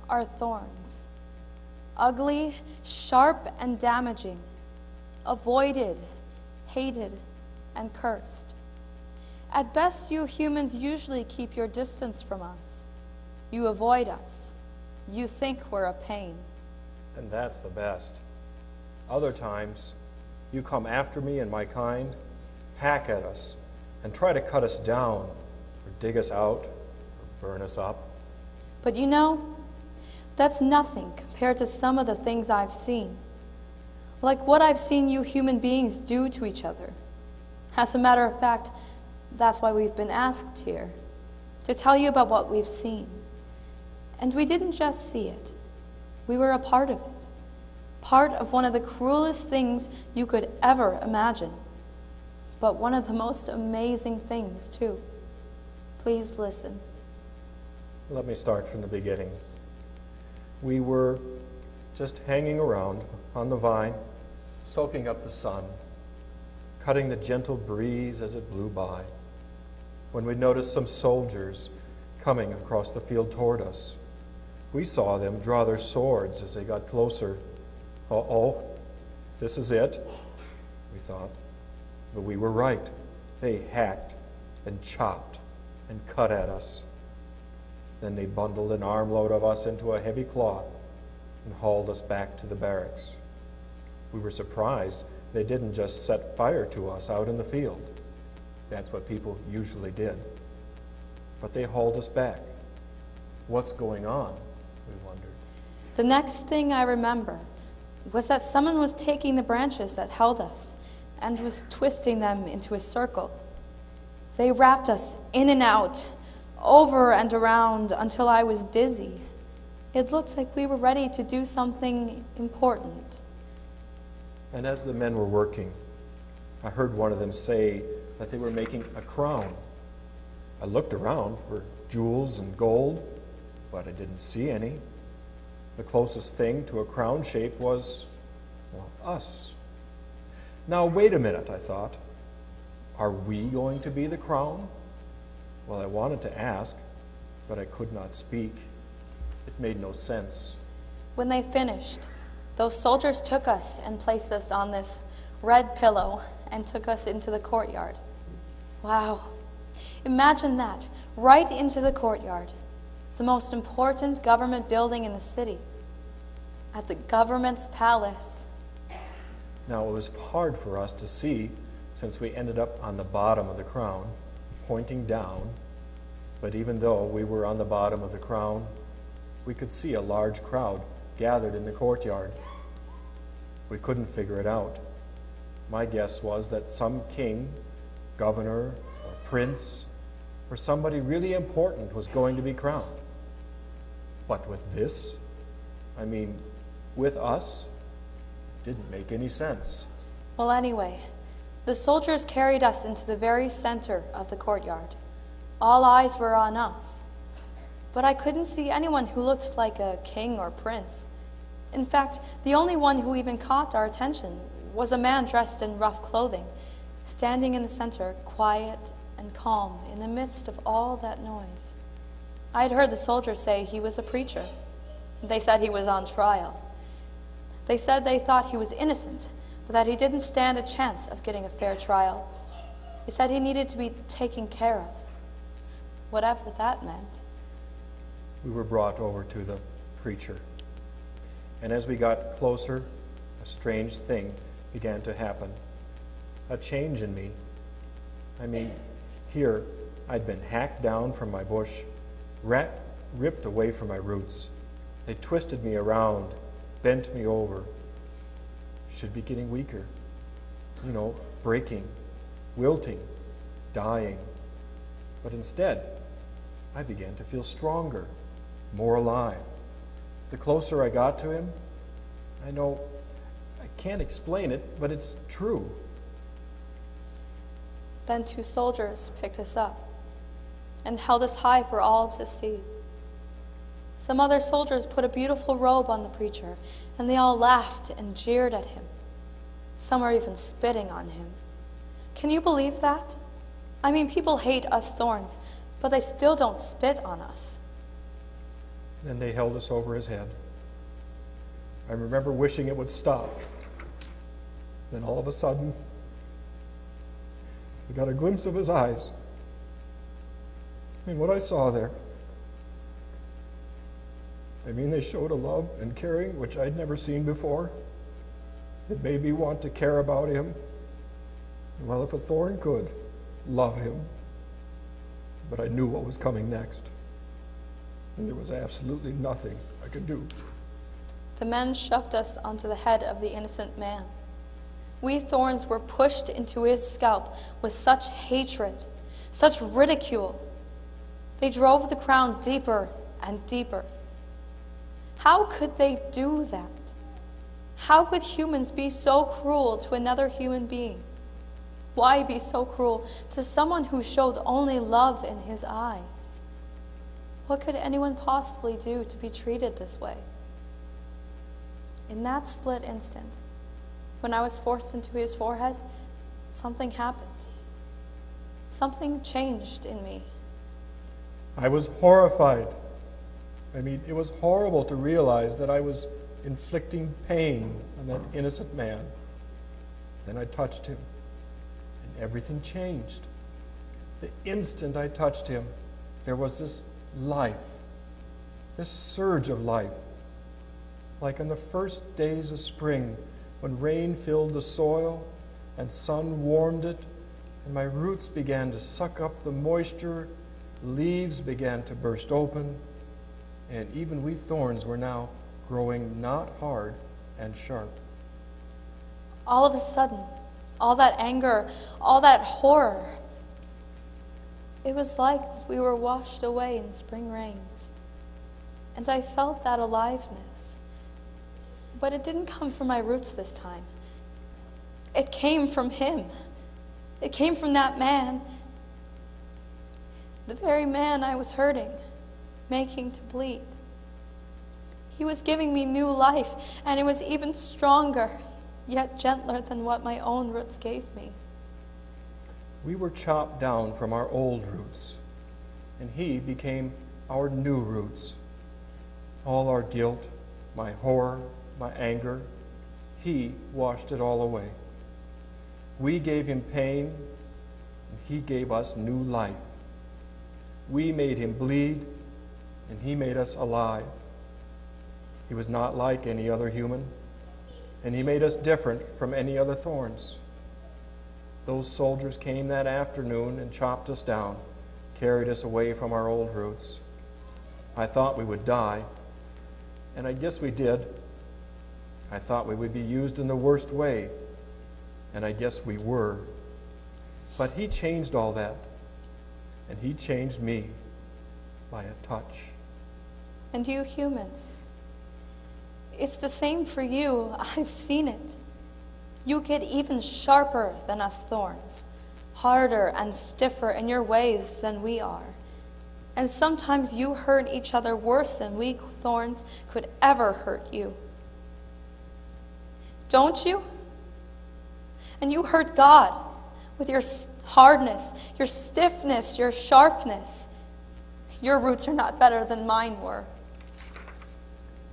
are thorns. Ugly, sharp, and damaging. Avoided, hated, and cursed. At best, you humans usually keep your distance from us. You avoid us. You think we're a pain. And that's the best. Other times, you come after me and my kind, hack at us, and try to cut us down, or dig us out, or burn us up. But you know, that's nothing compared to some of the things I've seen. Like what I've seen you human beings do to each other. As a matter of fact, that's why we've been asked here, to tell you about what we've seen. And we didn't just see it. We were a part of it. Part of one of the cruelest things you could ever imagine. But one of the most amazing things, too. Please listen. Let me start from the beginning. We were just hanging around on the vine, soaking up the sun, cutting the gentle breeze as it blew by, when we noticed some soldiers coming across the field toward us. We saw them draw their swords as they got closer. Uh-oh, this is it, we thought. But we were right. They hacked and chopped and cut at us. Then they bundled an armload of us into a heavy cloth and hauled us back to the barracks. We were surprised they didn't just set fire to us out in the field. That's what people usually did. But they hauled us back. What's going on? We wondered. The next thing I remember was that someone was taking the branches that held us and was twisting them into a circle. They wrapped us in and out, over and around, until I was dizzy. It looked like we were ready to do something important. And as the men were working, I heard one of them say that they were making a crown. I looked around for jewels and gold, but I didn't see any. The closest thing to a crown shape was, well, us. Now, wait a minute, I thought. Are we going to be the crown? Well, I wanted to ask, but I could not speak. It made no sense. When they finished, those soldiers took us and placed us on this red pillow and took us into the courtyard. Wow. Imagine that, right into the courtyard, the most important government building in the city, at the government's palace. Now, it was hard for us to see since we ended up on the bottom of the crown, pointing down. But even though we were on the bottom of the crown, we could see a large crowd gathered in the courtyard. We couldn't figure it out. My guess was that some king, governor, or prince, or somebody really important was going to be crowned. But with this, with us, it didn't make any sense. Well, anyway, the soldiers carried us into the very center of the courtyard. All eyes were on us. But I couldn't see anyone who looked like a king or prince. In fact, the only one who even caught our attention was a man dressed in rough clothing, standing in the center, quiet and calm in the midst of all that noise. I had heard the soldiers say he was a preacher. They said he was on trial. They said they thought he was innocent, but that he didn't stand a chance of getting a fair trial. They said he needed to be taken care of, whatever that meant. We were brought over to the preacher. And as we got closer, a strange thing began to happen. A change in me. Here, I'd been hacked down from my bush, ripped away from my roots. They twisted me around, bent me over. Should be getting weaker. Breaking, wilting, dying. But instead, I began to feel stronger, more alive. The closer I got to him, I can't explain it, but it's true. Then 2 soldiers picked us up and held us high for all to see. Some other soldiers put a beautiful robe on the preacher, and they all laughed and jeered at him. Some were even spitting on him. Can you believe that? People hate us Thorns, but they still don't spit on us. Then they held us over his head. I remember wishing it would stop. Then all of a sudden, we got a glimpse of his eyes. And what I saw there, they showed a love and caring which I'd never seen before. It made me want to care about him. Well, if a thorn could, love him. But I knew what was coming next. And there was absolutely nothing I could do. The men shoved us onto the head of the innocent man. We thorns were pushed into his scalp with such hatred, such ridicule. They drove the crown deeper and deeper. How could they do that? How could humans be so cruel to another human being? Why be so cruel to someone who showed only love in his eyes? What could anyone possibly do to be treated this way? In that split instant, when I was forced into his forehead, something happened. Something changed in me. I was horrified. It was horrible to realize that I was inflicting pain on that innocent man. Then I touched him, and everything changed. The instant I touched him, there was this life, this surge of life, like in the first days of spring, when rain filled the soil and sun warmed it, and my roots began to suck up the moisture, leaves began to burst open, and even we thorns were now growing not hard and sharp. All of a sudden, all that anger, all that horror, it was like we were washed away in spring rains. And I felt that aliveness. But it didn't come from my roots this time. It came from him. It came from that man. The very man I was hurting, making to bleed. He was giving me new life, and it was even stronger, yet gentler than what my own roots gave me. We were chopped down from our old roots, and he became our new roots. All our guilt, my horror, my anger, he washed it all away. We gave him pain, and he gave us new life. We made him bleed, and he made us alive. He was not like any other human, and he made us different from any other thorns. Those soldiers came that afternoon and chopped us down, carried us away from our old roots. I thought we would die, and I guess we did. I thought we would be used in the worst way, and I guess we were. But he changed all that, and he changed me by a touch. And you humans, it's the same for you. I've seen it. You get even sharper than us thorns, harder and stiffer in your ways than we are. And sometimes you hurt each other worse than we thorns could ever hurt you. Don't you? And you hurt God with your hardness, your stiffness, your sharpness. Your roots are not better than mine were.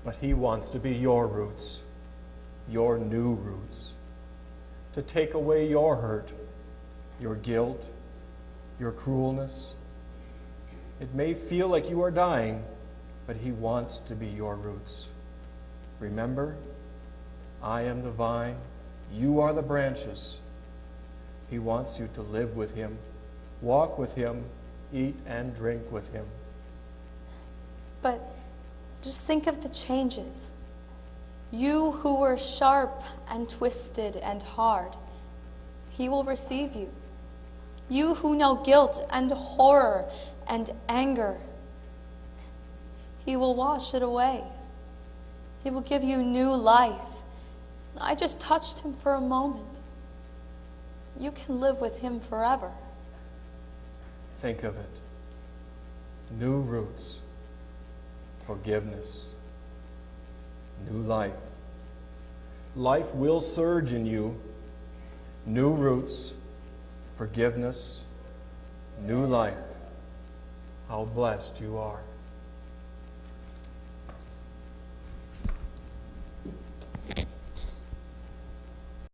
But he wants to be your roots, your new roots, to take away your hurt, your guilt, your cruelness. It may feel like you are dying, but he wants to be your roots. Remember, I am the vine, you are the branches. He wants you to live with him, walk with him, eat and drink with him. But just think of the changes. You who were sharp and twisted and hard, he will receive you. You who know guilt and horror and anger, he will wash it away. He will give you new life. I just touched him for a moment. You can live with him forever. Think of it. New roots, forgiveness, new life. Life will surge in you. New roots, forgiveness, new life. How blessed you are.